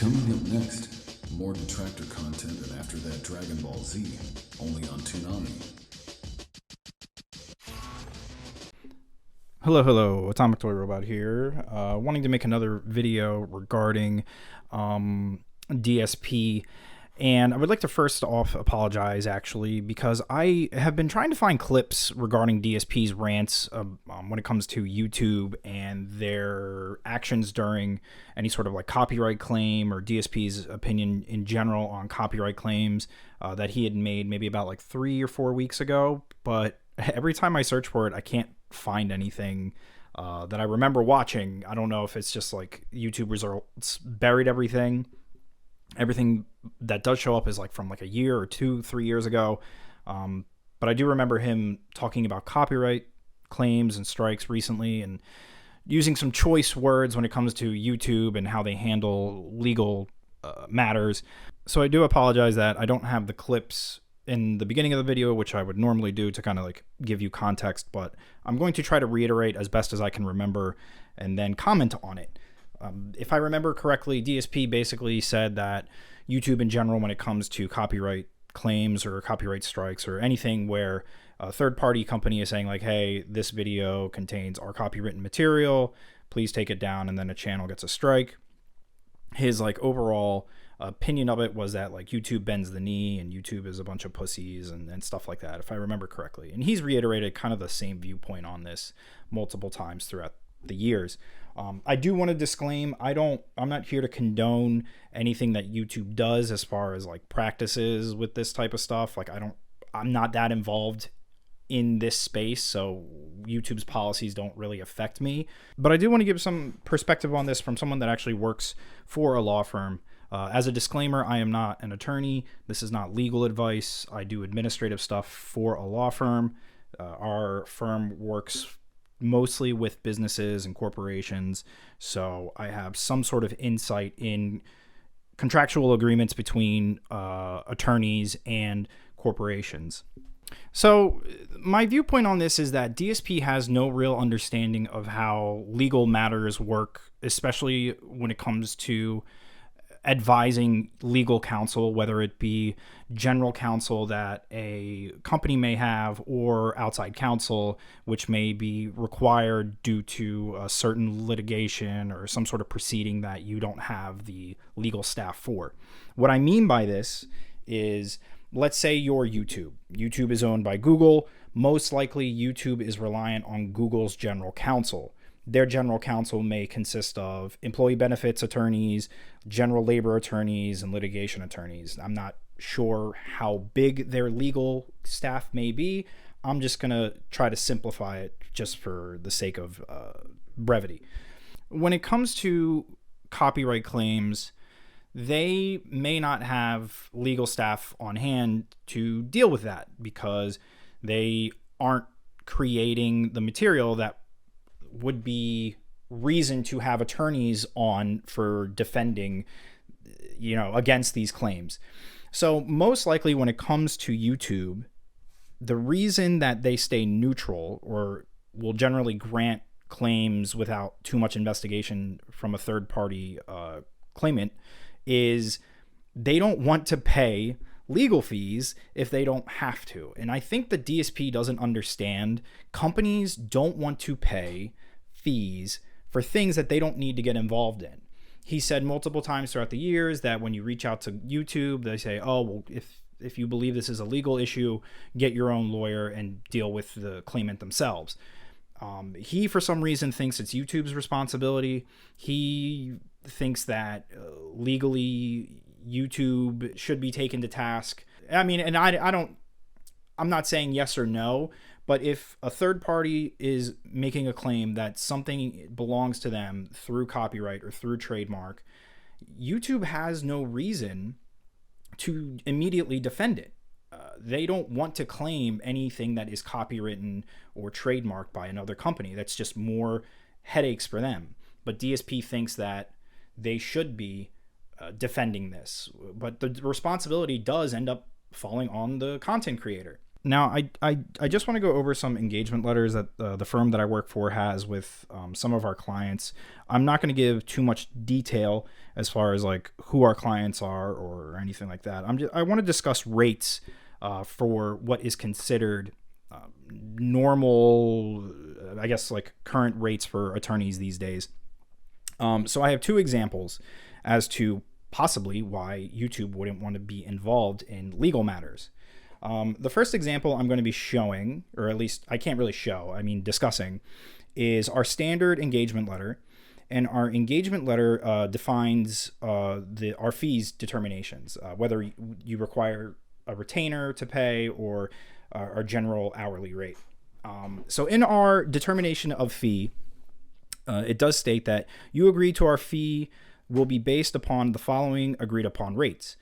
Coming up next, more detractor content and after that Dragon Ball Z, only on Toonami. Hello, Atomic Toy Robot here. Wanting to make another video regarding DSP. And I would like to first off apologize, actually, because I have been trying to find clips regarding DSP's rants when it comes to YouTube and their actions during any sort of like copyright claim, or DSP's opinion in general on copyright claims that he had made maybe about like 3 or 4 weeks ago. But every time I search for it, I can't find anything that I remember watching. I don't know if it's just like YouTube results buried everything that does show up is like from like a year or 2, 3 years ago. But I do remember him talking about copyright claims and strikes recently and using some choice words when it comes to YouTube and how they handle legal matters. So I do apologize that I don't have the clips in the beginning of the video, which I would normally do to kind of like give you context, but I'm going to try to reiterate as best as I can remember and then comment on it. If I remember correctly, DSP basically said that YouTube in general, when it comes to copyright claims or copyright strikes or anything where a third-party company is saying like, hey, this video contains our copywritten material, please take it down, and then a channel gets a strike. His like overall opinion of it was that like YouTube bends the knee and YouTube is a bunch of pussies and stuff like that, if I remember correctly. And he's reiterated kind of the same viewpoint on this multiple times throughout the years. I do want to disclaim, I'm not here to condone anything that YouTube does as far as like practices with this type of stuff. Like I'm not that involved in this space, so YouTube's policies don't really affect me. But I do want to give some perspective on this from someone that actually works for a law firm. As a disclaimer, I am not an attorney. This is not legal advice. I do administrative stuff for a law firm. Our firm works mostly with businesses and corporations, so I have some sort of insight in contractual agreements between attorneys and corporations. So my viewpoint on this is that DSP has no real understanding of how legal matters work, especially when it comes to advising legal counsel, whether it be general counsel that a company may have or outside counsel, which may be required due to a certain litigation or some sort of proceeding that you don't have the legal staff for. What I mean by this is, let's say you're YouTube. YouTube is owned by Google. Most likely YouTube is reliant on Google's general counsel. Their general counsel may consist of employee benefits attorneys, general labor attorneys, and litigation attorneys. I'm not sure how big their legal staff may be. I'm just going to try to simplify it just for the sake of brevity. When it comes to copyright claims, they may not have legal staff on hand to deal with that because they aren't creating the material that would be reason to have attorneys on for defending, against these claims. So most likely when it comes to YouTube, the reason that they stay neutral or will generally grant claims without too much investigation from a third party claimant is they don't want to pay legal fees if they don't have to. And I think the DSP doesn't understand companies don't want to pay fees for things that they don't need to get involved in. He said multiple times throughout the years that when you reach out to YouTube, they say, oh, well, if you believe this is a legal issue, get your own lawyer and deal with the claimant themselves. He, for some reason, thinks it's YouTube's responsibility. He thinks that legally YouTube should be taken to task. I mean, and I'm not saying yes or no, but if a third party is making a claim that something belongs to them through copyright or through trademark, YouTube has no reason to immediately defend it. They don't want to claim anything that is copywritten or trademarked by another company. That's just more headaches for them. But DSP thinks that they should be defending this. But the responsibility does end up falling on the content creator. Now, I just want to go over some engagement letters that the firm that I work for has with some of our clients. I'm not going to give too much detail as far as like who our clients are or anything like that. I want to discuss rates for what is considered normal, I guess, like current rates for attorneys these days. So I have two examples as to possibly why YouTube wouldn't want to be involved in legal matters. The first example I'm going to be showing, or at least I can't really show, I mean discussing, is our standard engagement letter. And our engagement letter defines our fees determinations, whether you require a retainer to pay or our general hourly rate. So in our determination of fee, it does state that you agree to our fee will be based upon the following agreed upon rates.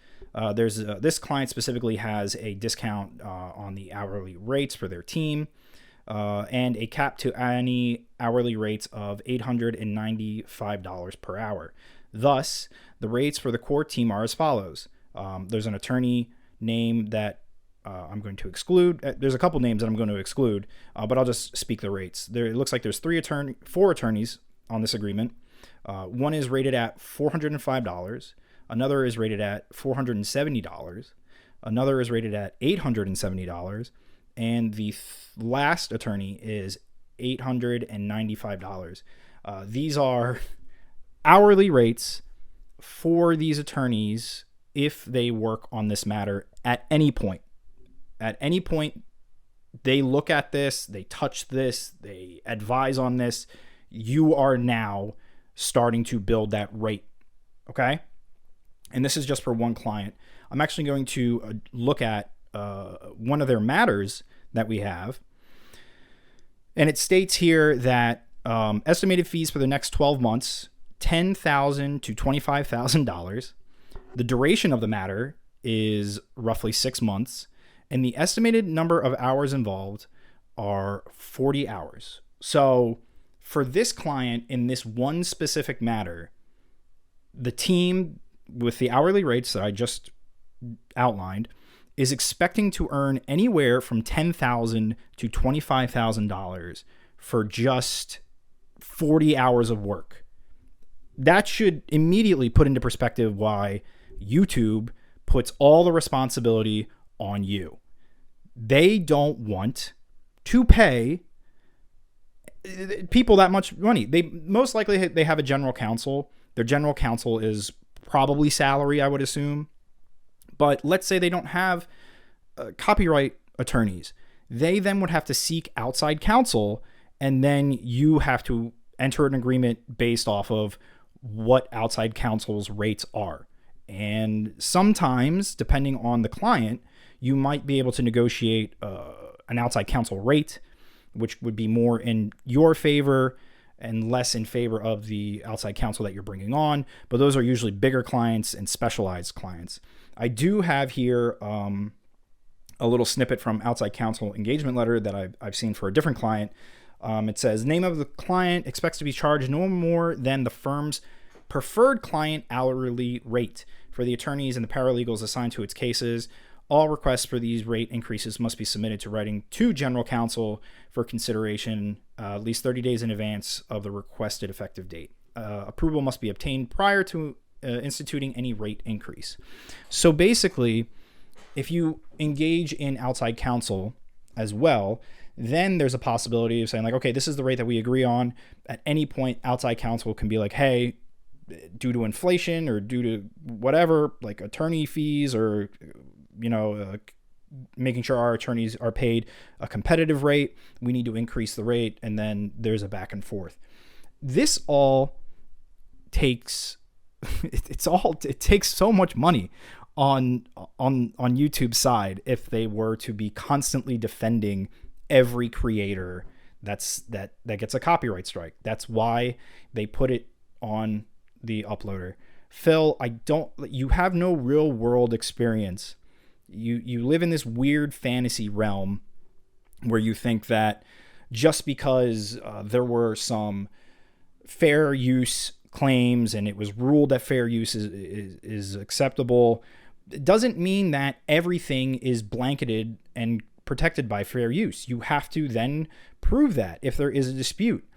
This client specifically has a discount on the hourly rates for their team and a cap to any hourly rates of $895 per hour. Thus, the rates for the core team are as follows. There's an attorney name that I'm going to exclude. There's a couple names that I'm going to exclude, but It looks like there's four attorneys on this agreement. One is rated at $405. Another is rated at $470. Another is rated at $870. And the last attorney is $895. These are hourly rates for these attorneys if they work on this matter at any point. At any point, they look at this, they touch this, they advise on this, you are now starting to build that rate, okay? And this is just for one client. I'm actually going to look at one of their matters that we have. And it states here that estimated fees for the next 12 months, $10,000 to $25,000. The duration of the matter is roughly 6 months. And the estimated number of hours involved are 40 hours. So for this client in this one specific matter, the team with the hourly rates that I just outlined is expecting to earn anywhere from $10,000 to $25,000 for just 40 hours of work. That should immediately put into perspective why YouTube puts all the responsibility on you. They don't want to pay people that much money. They most likely they have a general counsel. Their general counsel is probably salary, I would assume. But let's say they don't have copyright attorneys. They then would have to seek outside counsel, and then you have to enter an agreement based off of what outside counsel's rates are. And sometimes, depending on the client, you might be able to negotiate an outside counsel rate, which would be more in your favor and less in favor of the outside counsel that you're bringing on. But those are usually bigger clients and specialized clients. I do have here a little snippet from outside counsel engagement letter that I've seen for a different client. It says, name of the client expects to be charged no more than the firm's preferred client hourly rate for the attorneys and the paralegals assigned to its cases. All requests for these rate increases must be submitted to writing to general counsel for consideration at least 30 days in advance of the requested effective date. Approval must be obtained prior to instituting any rate increase. So basically, if you engage in outside counsel as well, then there's a possibility of saying like, okay, this is the rate that we agree on. At any point, outside counsel can be like, hey, due to inflation or due to whatever, like attorney fees or, making sure our attorneys are paid a competitive rate, we need to increase the rate. And then there's a back and forth. This all takes, it takes so much money on YouTube's side if they were to be constantly defending every creator that gets a copyright strike. That's why they put it on the uploader. Phil, you have no real world experience. You live in this weird fantasy realm where you think that just because there were some fair use claims and it was ruled that fair use is acceptable, it doesn't mean that everything is blanketed and protected by fair use. You have to then prove that if there is a dispute.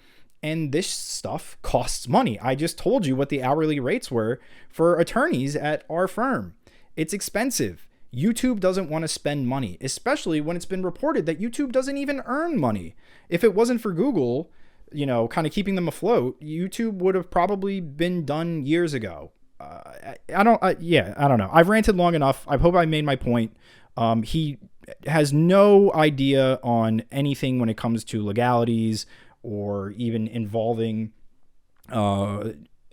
And this stuff costs money. I just told you what the hourly rates were for attorneys at our firm. It's expensive. YouTube doesn't want to spend money, especially when it's been reported that YouTube doesn't even earn money. If it wasn't for Google, kind of keeping them afloat, YouTube would have probably been done years ago. I don't know. I've ranted long enough. I hope I made my point. He has no idea on anything when it comes to legalities or even involving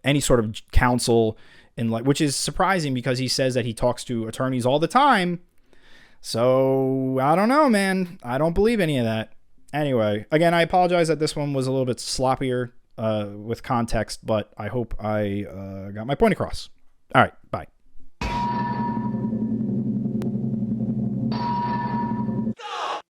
any sort of counsel, which is surprising because he says that he talks to attorneys all the time. So I don't know, man. I don't believe any of that. Anyway, again, I apologize that this one was a little bit sloppier with context, but I hope I got my point across. All right, bye.